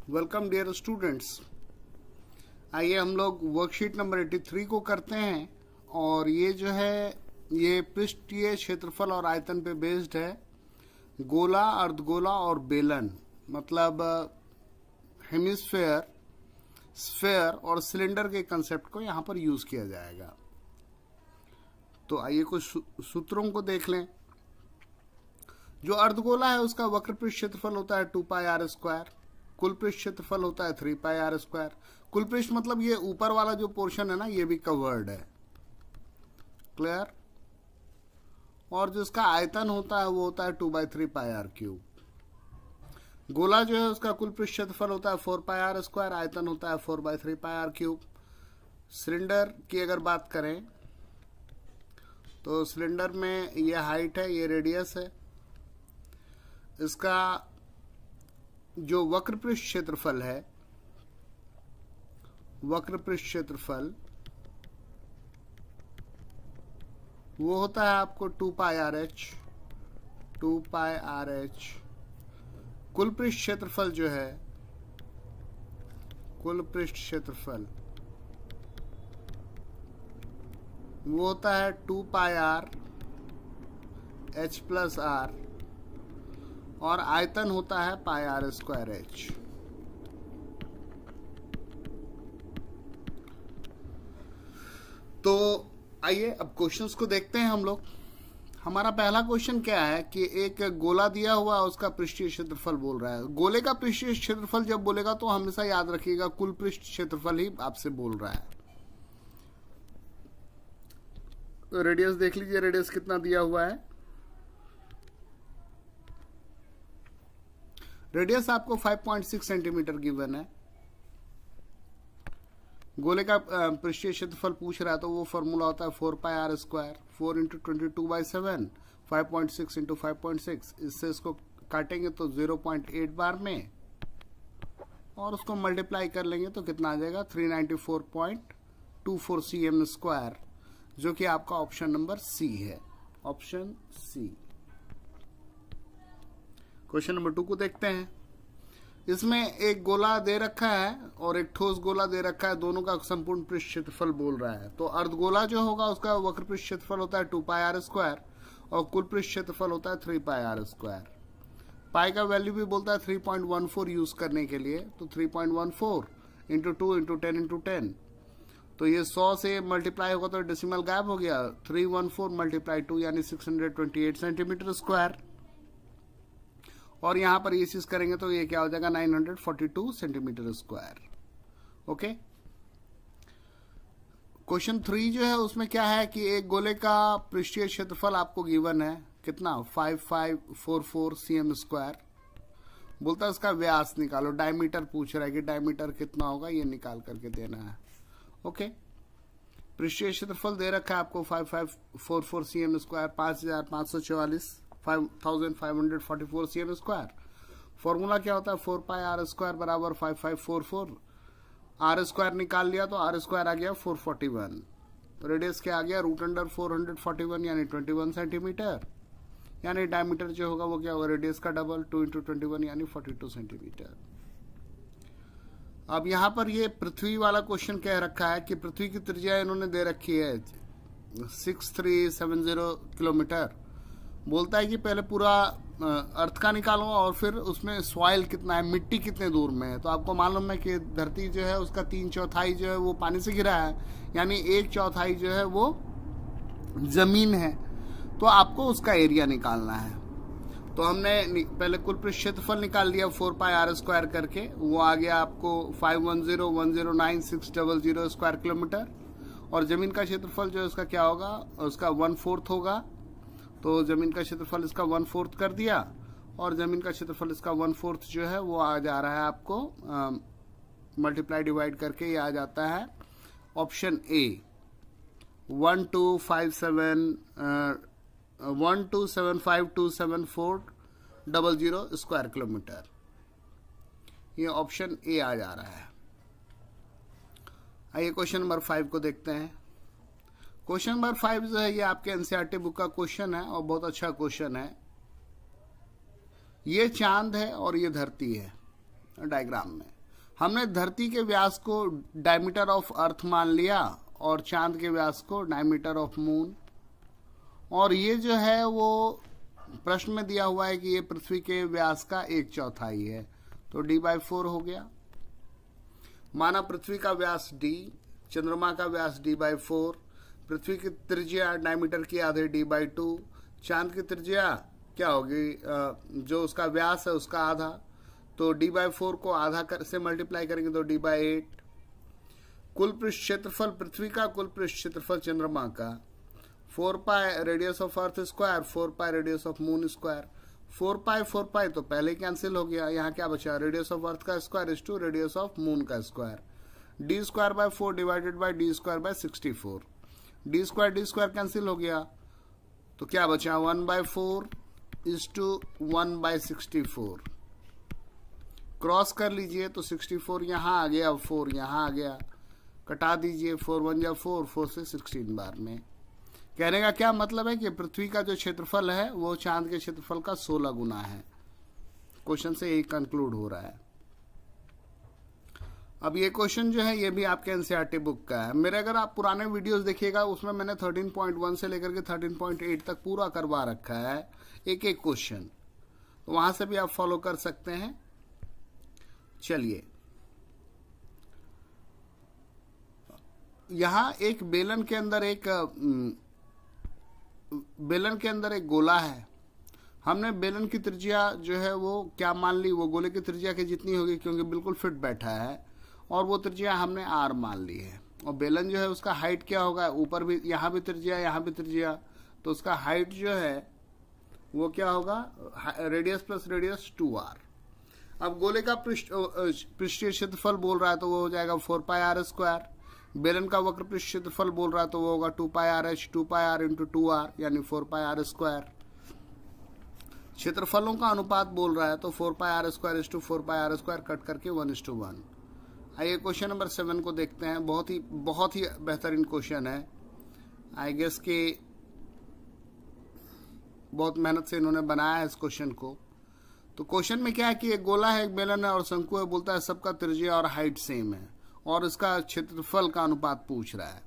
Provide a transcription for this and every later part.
Welcome dear students. आइए हम लोग वर्कशीट नंबर 83 को करते हैं और ये जो है ये पृष्ठीय क्षेत्रफल और आयतन पे बेस्ड है। गोला, अर्धगोला और बेलन मतलब हेमिस्फेयर, स्फेयर और सिलेंडर के कंसेप्ट को यहाँ पर यूज किया जाएगा। तो आइए कुछ सूत्रों को देख लें। जो अर्धगोला है उसका वक्र पृष्ठ क्षेत्रफल होता है 2 पाई आर स्क्वायर, कुल पृष्ठ क्षेत्रफल होता है 3 पाई आर स्क्वायर। कुल पृष्ठ मतलब ये ऊपर वाला जो पोर्शन है ना, ये भी कवर्ड है, क्लियर। और जो इसका आयतन होता है वो होता है 2/3 पाई आर क्यूब। गोला जो है उसका कुल पृष्ठ क्षेत्रफल होता है 4 पाई आर स्क्वायर, आयतन होता है 4/3 पाई आर क्यूब। सिलेंडर की अगर बात करें तो सिलेंडर में ये हाइट है, ये रेडियस है। इसका जो वक्र पृष्ठ क्षेत्रफल है, वक्र पृष्ठ क्षेत्रफल वो होता है आपको 2 पाई आर एच, 2 पाई आर एच। कुल पृष्ठ क्षेत्रफल जो है, कुल पृष्ठ क्षेत्रफल वो होता है 2 पाई आर एच प्लस आर और आयतन होता है पाई आर स्क्वायर एच। तो आइए अब क्वेश्चंस को देखते हैं हम लोग। हमारा पहला क्वेश्चन क्या है कि एक गोला दिया हुआ उसका पृष्ठीय क्षेत्रफल बोल रहा है। गोले का पृष्ठीय क्षेत्रफल जब बोलेगा तो हमेशा याद रखिएगा कुल पृष्ठ क्षेत्रफल ही आपसे बोल रहा है। रेडियस देख लीजिए, रेडियस कितना दिया हुआ है। रेडियस आपको 5.6 सेंटीमीटर गिवन है। गोले का पृष्ठीय क्षेत्रफल पूछ रहा है तो वो फॉर्मूला होता है 4 पाई आर स्क्वायर, 4 × 22/7, 5.6 × 5.6। इससे इसको काटेंगे तो 0.8 बार में और उसको मल्टीप्लाई कर लेंगे तो कितना आ जाएगा 394.24 cm स्क्वायर, जो कि आपका ऑप्शन नंबर सी है, ऑप्शन सी। क्वेश्चन नंबर 2 को देखते हैं। इसमें एक गोला दे रखा है और एक ठोस गोला दे रखा है, दोनों का संपूर्ण पृष्ठ क्षेत्रफल बोल रहा है। तो अर्धगोला जो होगा उसका वक्र पृष्ठ क्षेत्रफल होता है 2 पाई आर स्क्वायर और कुल पृष्ठ क्षेत्रफल होता है 3 पाई आर स्क्वायर। पाई का वैल्यू भी बोलता है 3.14 यूज करने के लिए, तो 3.14 × 2 × 10 × 10। तो ये 100 से मल्टीप्लाई होगा तो डेसिमल गायब हो गया। 314 × 2 यानी 628 सेंटीमीटर स्क्वायर। और यहां पर ये चीज करेंगे तो ये क्या हो जाएगा 942 सेंटीमीटर स्क्वायर। ओके। क्वेश्चन 3 जो है उसमें क्या है कि एक गोले का पृष्ठीय क्षेत्रफल आपको गिवन है कितना 5544 cm स्क्वायर। बोलता है उसका व्यास निकालो। डायमीटर पूछ रहा है कि डायमीटर कितना होगा, ये निकाल करके देना है। ओके। पृष्ठीय क्षेत्रफल दे रखा है आपको 5544 cm square, 5544 cm square. Formula क्या होता है 4 पाई आर स्क्वायर बराबर 5544। आर स्क्वायर निकाल लिया तो आर स्क्वायर आ गया 441। रेडियस क्या आ गया √441 यानी 21 सेंटीमीटर। यानी डायमीटर जो होगा वो क्या होगा रेडियस का डबल, 2 × 21 यानी 42 सेंटीमीटर। अब यहां पर ये पृथ्वी वाला क्वेश्चन कह रखा है कि पृथ्वी की त्रिज्या इन्होंने दे रखी है 6370 किलोमीटर। बोलता है कि पहले पूरा अर्थ का निकालो और फिर उसमें सॉइल कितना है, मिट्टी कितने दूर में है। तो आपको मालूम है कि धरती जो है उसका 3/4 जो है वो पानी से घिरा है, यानी 1/4 जो है वो जमीन है। तो आपको उसका एरिया निकालना है। तो हमने पहले कुल पृष्ठ क्षेत्रफल निकाल लिया 4 पाई आर स्क्वायर करके, वो आ गया आपको 510109600 स्क्वायर किलोमीटर। और जमीन का क्षेत्रफल जो है उसका क्या होगा, उसका 1/4 होगा। तो जमीन का क्षेत्रफल इसका 1/4 कर दिया और जमीन का क्षेत्रफल इसका 1/4 जो है वो आ जा रहा है आपको मल्टीप्लाई डिवाइड करके, ये आ जाता है ऑप्शन ए 127527400 स्क्वायर किलोमीटर। ये ऑप्शन ए आ जा रहा है। आइए क्वेश्चन नंबर 5 को देखते हैं। क्वेश्चन नंबर 5 जो है ये आपके एनसीईआरटी बुक का क्वेश्चन है और बहुत अच्छा क्वेश्चन है। ये चांद है और ये धरती है डायग्राम में। हमने धरती के व्यास को डायमीटर ऑफ अर्थ मान लिया और चांद के व्यास को डायमीटर ऑफ मून, और ये जो है वो प्रश्न में दिया हुआ है कि ये पृथ्वी के व्यास का 1/4 है, तो d/4 हो गया। माना पृथ्वी का व्यास d, चंद्रमा का व्यास d/4, पृथ्वी की त्रिज्या डायमीटर की आधे d/2, चांद की त्रिज्या क्या होगी, जो उसका व्यास है उसका आधा, तो d/4 को आधा से मल्टीप्लाई करेंगे तो d/8। कुल पृष्ठ क्षेत्रफल पृथ्वी का, कुल पृष्ठ क्षेत्रफल चंद्रमा का, 4 पाई radius of earth square, 4 pi radius of moon square. 4 पाई तो पहले कैंसिल हो गया, यहाँ क्या बचा, रेडियस ऑफ अर्थ का square is to radius of moon का square. d²/4 divided by d²/64, d² cancel हो गया, तो क्या बचा 1/4 इज टू 1/64। क्रॉस कर लीजिए तो 64 यहाँ आ गया, 4 यहाँ आ गया, कटा दीजिए, 4 1 जा 4, 4 से 16 बार में। कहने का क्या मतलब है कि पृथ्वी का जो क्षेत्रफल है वो चांद के क्षेत्रफल का 16 गुना है। क्वेश्चन से यही कंक्लूड हो रहा है। अब ये क्वेश्चन जो है ये भी आपके एनसीईआरटी बुक का है। मेरे अगर आप पुराने वीडियोस देखिएगा उसमें मैंने 13.1 से लेकर के 13.8 तक पूरा करवा रखा है, एक एक क्वेश्चन, तो वहां से भी आप फॉलो कर सकते हैं। चलिए, यहां एक बेलन के अंदर एक गोला है। हमने बेलन की त्रिज्या जो है वो क्या मान ली, वो गोले की त्रिज्या की जितनी होगी, क्योंकि बिल्कुल फिट बैठा है, और वो त्रिज्या हमने r मान ली है। और बेलन जो है उसका हाइट क्या होगा, ऊपर भी यहाँ भी त्रिज्या यहाँ भी त्रिज्या, तो उसका हाइट जो है वो क्या होगा, रेडियस प्लस रेडियस 2r। अब गोले का पृष्ठीय क्षेत्रफल बोल रहा है तो वो हो जाएगा 4πr²। बेलन का वक्र पृष्ठ क्षेत्रफल बोल रहा है तो वो होगा 2πrh, 2πr इंटू 2r यानी 4πr²। क्षेत्रफलों का अनुपात बोल रहा है तो 4πr² is to 4πr² cut करके 1:1। आइए क्वेश्चन नंबर 7 को देखते हैं। बहुत ही बेहतरीन क्वेश्चन है। आई गेस कि बहुत मेहनत से इन्होंने बनाया है इस क्वेश्चन को। तो क्वेश्चन में क्या है कि एक गोला है, एक बेलन है और शंकु है। बोलता है सबका त्रिज्या और हाइट सेम है और इसका क्षेत्रफल का अनुपात पूछ रहा है।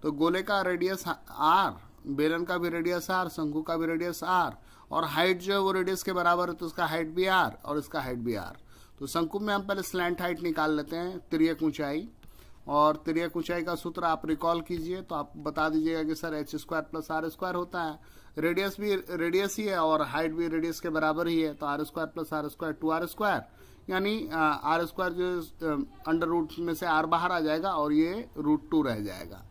तो गोले का रेडियस r, बेलन का भी रेडियस r, शंकु का भी रेडियस r, और हाइट जो है वो रेडियस के बराबर है तो उसका हाइट भी r और इसका हाइट भी r। तो शंकु में हम पहले स्लैंट हाइट निकाल लेते हैं, तिर्यक ऊंचाई, और तिर्यक ऊंचाई का सूत्र आप रिकॉल कीजिए तो आप बता दीजिएगा कि सर h² प्लस r² होता है। रेडियस भी रेडियस ही है और हाइट भी रेडियस के बराबर ही है, तो r² प्लस r² 2r², यानी r² जो अंडर रूट में से r बाहर आ जाएगा और ये √2 रह जाएगा।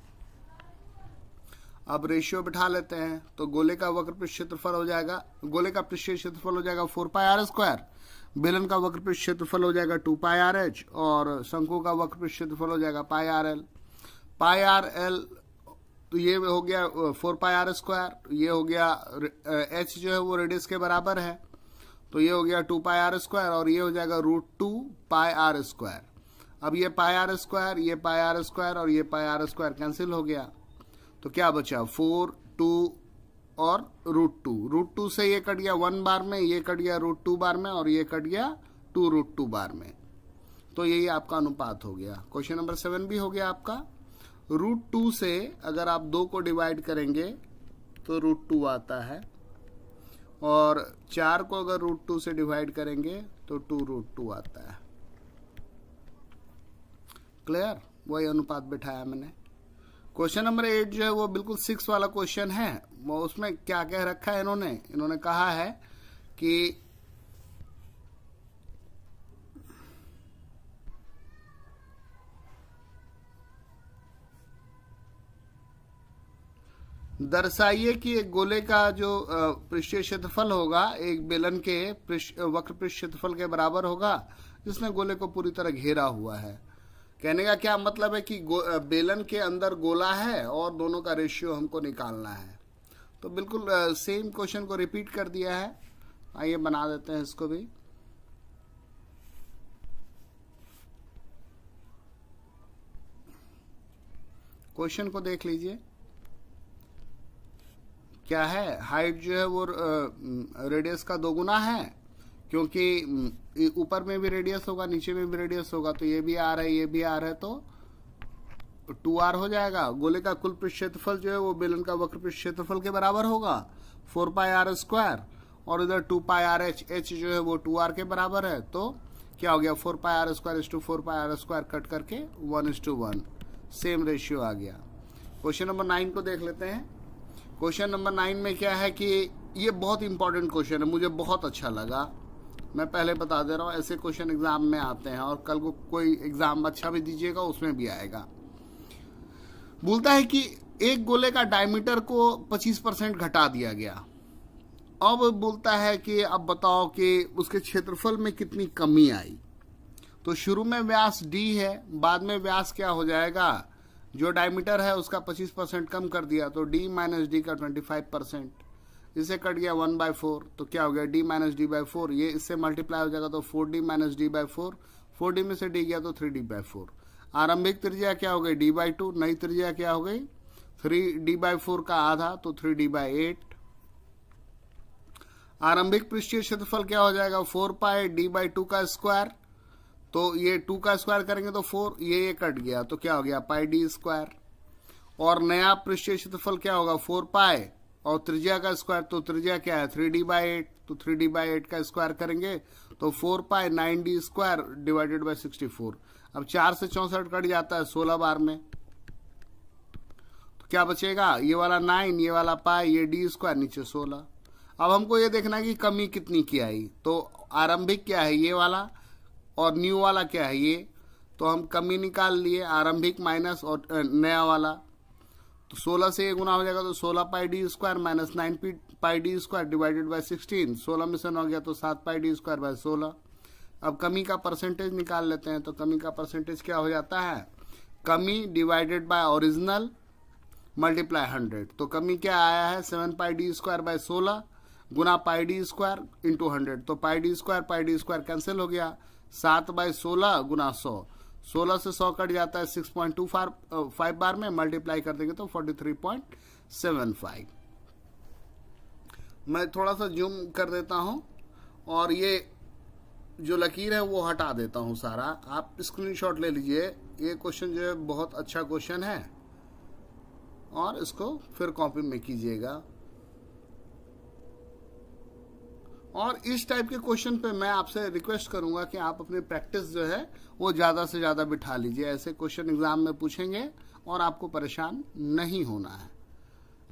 अब रेशियो बिठा लेते हैं तो गोले का वक्र पृष्ठ क्षेत्रफल हो जाएगा, गोले का पृष्ठीय क्षेत्रफल हो जाएगा 4πr², बेलन का वक्र पृष्ठ क्षेत्रफल हो जाएगा 2πrh, और शंकु का वक्र पृष्ठ क्षेत्रफल हो जाएगा πrl। πrl तो ये हो गया 4πr², ये हो गया h जो है वो रेडियस के बराबर है तो ये हो गया 2πr² और ये हो जाएगा √2πr²। अब ये πr², ये πr² और ये πr² कैंसिल हो गया तो क्या बचा 4, 2 और √2 से ये कट गया 1 बार में, ये कट गया √2 बार में और ये कट गया 2√2 बार में। तो यही आपका अनुपात हो गया। क्वेश्चन नंबर 7 भी हो गया आपका। √2 से अगर आप 2 को डिवाइड करेंगे तो √2 आता है, और 4 को अगर √2 से डिवाइड करेंगे तो 2√2 आता है। क्लियर, वही अनुपात बिठाया मैंने। क्वेश्चन नंबर 8 जो है वो बिल्कुल 6 वाला क्वेश्चन है। वो उसमें क्या कह रखा है इन्होंने कहा है कि दर्शाइए कि एक गोले का जो पृष्ठीय क्षेत्रफल होगा एक बेलन के वक्र पृष्ठ क्षेत्रफल के बराबर होगा जिसने गोले को पूरी तरह घेरा हुआ है। कहने का क्या मतलब है कि बेलन के अंदर गोला है और दोनों का रेशियो हमको निकालना है। तो बिल्कुल सेम क्वेश्चन को रिपीट कर दिया है। आइए बना देते हैं इसको भी। क्वेश्चन को देख लीजिए क्या है। हाइट जो है वो रेडियस का 2 गुना है, क्योंकि ऊपर में भी रेडियस होगा, नीचे में भी रेडियस होगा, तो ये भी आर है, ये भी आर है, तो 2r हो जाएगा। गोले का कुल पृष्ठ क्षेत्रफल जो है वो बेलन का वक्र पृष्ठ क्षेत्रफल के बराबर होगा 4πr², और इधर 2πrh, h जो है वो 2r के बराबर है, तो क्या हो गया 4πr² 4πr² कट करके 1:1 सेम रेशियो आ गया। क्वेश्चन नंबर 9 को देख लेते हैं। क्वेश्चन नंबर 9 में क्या है कि ये बहुत इंपॉर्टेंट क्वेश्चन है, मुझे बहुत अच्छा लगा, मैं पहले बता दे रहा हूँ, ऐसे क्वेश्चन एग्जाम में आते हैं और कल को कोई एग्जाम अच्छा भी दीजिएगा उसमें भी आएगा। बोलता है कि एक गोले का डायमीटर को 25% घटा दिया गया। अब बोलता है कि अब बताओ कि उसके क्षेत्रफल में कितनी कमी आई। तो शुरू में व्यास d है, बाद में व्यास क्या हो जाएगा, जो डायमीटर है उसका 25% कम कर दिया, तो d माइनस डी का 25%, इसे कट गया 1/4, तो क्या हो गया d माइनस d/4, ये इससे मल्टीप्लाई हो जाएगा तो 4d माइनस d/4, 4d में से d गया तो 3d/4। आरंभिक त्रिज्या क्या हो गई d/2, नई त्रिज्या क्या हो गई 3d/4 का आधा, तो 3d/8। आरंभिक पृष्ठीय क्षेत्रफल क्या हो जाएगा 4πd/2 का स्क्वायर, तो ये 2 का स्क्वायर करेंगे तो 4, ये कट गया तो क्या हो गया πd²। और नया पृष्ठीय क्षेत्रफल क्या होगा 4π और त्रिज्या का स्क्वायर, तो त्रिज्या क्या है 3d/8, तो 3d/8 का स्क्वायर करेंगे तो 4π 9d² डिवाइडेड बाय 64। अब 4 से 64 कट जाता है 16 बार में, तो क्या बचेगा ये वाला 9, ये वाला π, ये d², नीचे 16। अब हमको ये देखना है कि कमी कितनी की आई, तो आरंभिक क्या है ये वाला और न्यू वाला क्या है ये, तो हम कमी निकाल लिए, आरंभिक माइनस और नया वाला, तो 16 से ये गुना हो जाएगा तो 16πd² minus 9πd² divided by 16, 16 में से 9 गया तो 7πd² बाय 16। अब कमी का परसेंटेज निकाल लेते हैं, तो कमी का परसेंटेज क्या हो जाता है, कमी डिवाइडेड बाय ओरिजिनल मल्टीप्लाई 100, तो कमी क्या आया है 7πd² बाय 16 गुना πd² इंटू 100, तो πd² कैंसिल हो गया, 7/16 गुना 100, 16 से 100 कट जाता है 6.25 बार में, मल्टीप्लाई कर देंगे तो 43.75। मैं थोड़ा सा जूम कर देता हूं और ये जो लकीर है वो हटा देता हूं सारा, आप स्क्रीनशॉट ले लीजिए। ये क्वेश्चन जो है बहुत अच्छा क्वेश्चन है और इसको फिर कॉपी में कीजिएगा। और इस टाइप के क्वेश्चन पे मैं आपसे रिक्वेस्ट करूंगा कि आप अपनी प्रैक्टिस जो है वो ज्यादा से ज्यादा बिठा लीजिए, ऐसे क्वेश्चन एग्जाम में पूछेंगे और आपको परेशान नहीं होना है।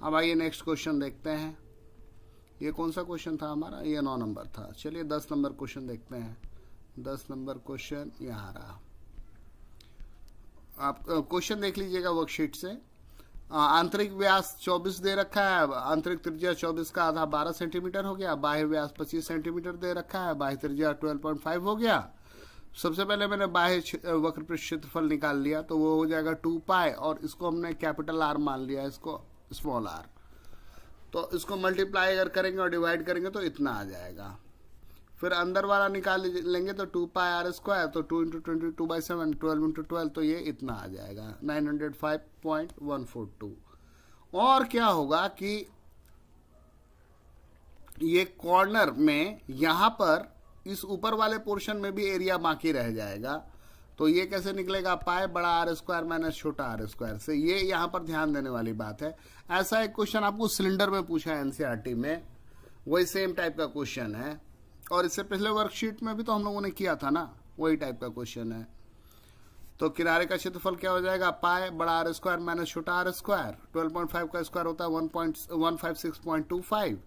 अब आइए नेक्स्ट क्वेश्चन देखते हैं। ये कौन सा क्वेश्चन था हमारा, ये 9 नंबर था। चलिए 10 नंबर क्वेश्चन देखते हैं। 10 नंबर क्वेश्चन यहाँ रहा, आप क्वेश्चन देख लीजिएगा वर्कशीट से। आंतरिक व्यास 24 दे रखा है, आंतरिक त्रिज्या 24 का आधा 12 सेंटीमीटर हो गया, बाह्य व्यास 25 सेंटीमीटर दे रखा है, बाह्य त्रिज्या 12.5 हो गया। सबसे पहले मैंने बाह्य वक्र पृष्ठ क्षेत्रफल निकाल लिया, तो वो हो जाएगा 2π और इसको हमने कैपिटल R मान लिया, इसको स्मॉल r, तो इसको मल्टीप्लाई अगर करेंगे और डिवाइड करेंगे तो इतना आ जाएगा। फिर अंदर वाला निकाल लेंगे तो 2πr², तो 2 × 22/7, 12 × 12, तो ये इतना आ जाएगा 905.142। और क्या होगा कि ये कॉर्नर में यहां पर इस ऊपर वाले पोर्शन में भी एरिया बाकी रह जाएगा, तो ये कैसे निकलेगा, पाई बड़ा r² माइनस छोटा r² से। ये यहां पर ध्यान देने वाली बात है। ऐसा एक क्वेश्चन आपको सिलेंडर में पूछा है एनसीईआरटी में, वही सेम टाइप का क्वेश्चन है, और इससे पहले वर्कशीट में भी तो हम लोगों ने किया था ना, वही टाइप का क्वेश्चन है। तो किनारे का क्षेत्रफल क्या हो जाएगा, पाई बड़ा r² माइनस छोटा r², 12.5 का स्क्वायर होता है 156.25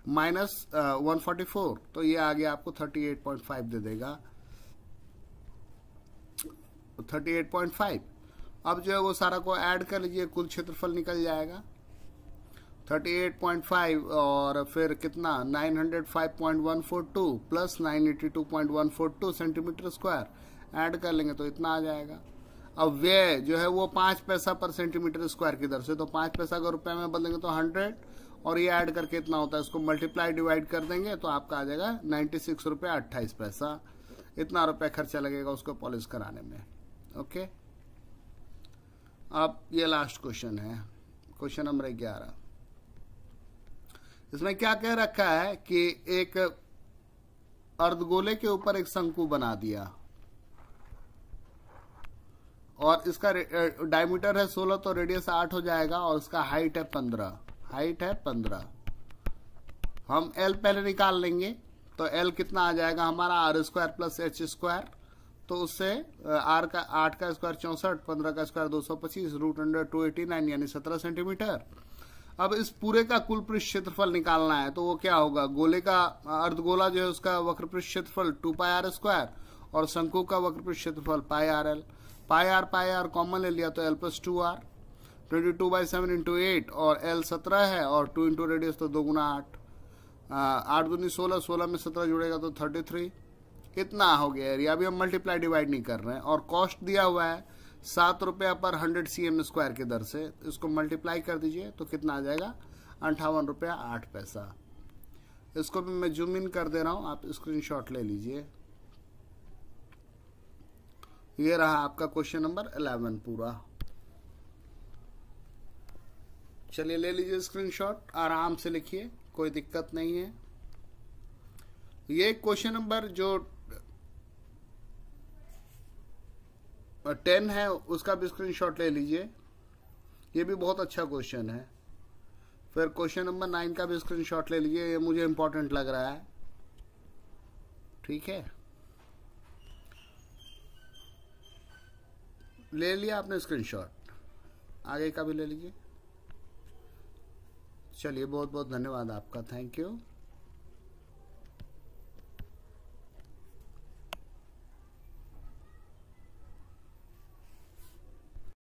माइनस 144, तो ये आ गया आपको 38.5 दे देगा, 38.5। अब जो है वो सारा को ऐड कर लीजिए, कुल क्षेत्रफल निकल जाएगा 38.5 और फिर कितना 905.142 प्लस 982.142 सेंटीमीटर स्क्वायर, ऐड कर लेंगे तो इतना आ जाएगा। अब व्यय जो है वो 5 पैसा पर सेंटीमीटर स्क्वायर की दर से, तो 5 पैसा को रुपए में बदलेंगे तो 100, और ये ऐड करके इतना होता है, इसको मल्टीप्लाई डिवाइड कर देंगे तो आपका आ जाएगा 96 रुपये 28 पैसा। इतना रुपए खर्चा लगेगा उसको पॉलिश कराने में। ओके, अब ये लास्ट क्वेश्चन है, क्वेश्चन नंबर 11। इसमें क्या कह रखा है कि एक अर्धगोले के ऊपर एक शंकु बना दिया और इसका डायमीटर है 16 तो रेडियस 8 हो जाएगा और इसका हाइट है 15। हम एल पहले निकाल लेंगे तो एल कितना आ जाएगा हमारा R square plus H square, तो उससे आर का 8 का स्क्वायर 64, 15 का स्क्वायर 225, रूट अंडर 289 यानी 17 सेंटीमीटर। अब इस पूरे का कुल पृष्ठ क्षेत्रफल निकालना है तो वो क्या होगा, गोले का अर्धगोला जो है उसका वक्र पृष्ठ क्षेत्रफल 2 पाई आर स्क्वायर और शंकु का वक्र पृष्ठ क्षेत्रफल pi r l. Pi r common ले लिया तो एल प्लस 2r, 22/7 इंटू 8 और एल 17 है और 2 इंटू रेडियस तो 2 गुना 8, 8 दूनी 16, 16 में 17 जुड़ेगा तो 33। कितना हो गया एरिया, अभी हम मल्टीप्लाई डिवाइड नहीं कर रहे हैं। और कॉस्ट दिया हुआ है 7 रुपया पर 100 cm स्क्वायर के दर से, इसको मल्टीप्लाई कर दीजिए तो कितना आ जाएगा 58 रुपया 8 पैसा। इसको भी मैं जूम इन कर दे रहा हूं, आप स्क्रीनशॉट ले लीजिए। ये रहा आपका क्वेश्चन नंबर 11 पूरा। चलिए ले लीजिए स्क्रीनशॉट, आराम से लिखिए, कोई दिक्कत नहीं है। ये क्वेश्चन नंबर जो 10 है उसका भी स्क्रीनशॉट ले लीजिए, ये भी बहुत अच्छा क्वेश्चन है। फिर क्वेश्चन नंबर 9 का भी स्क्रीनशॉट ले लीजिए, ये मुझे इंपॉर्टेंट लग रहा है। ठीक है, ले लिया आपने स्क्रीनशॉट, आगे का भी ले लीजिए। चलिए बहुत बहुत धन्यवाद आपका, थैंक यू।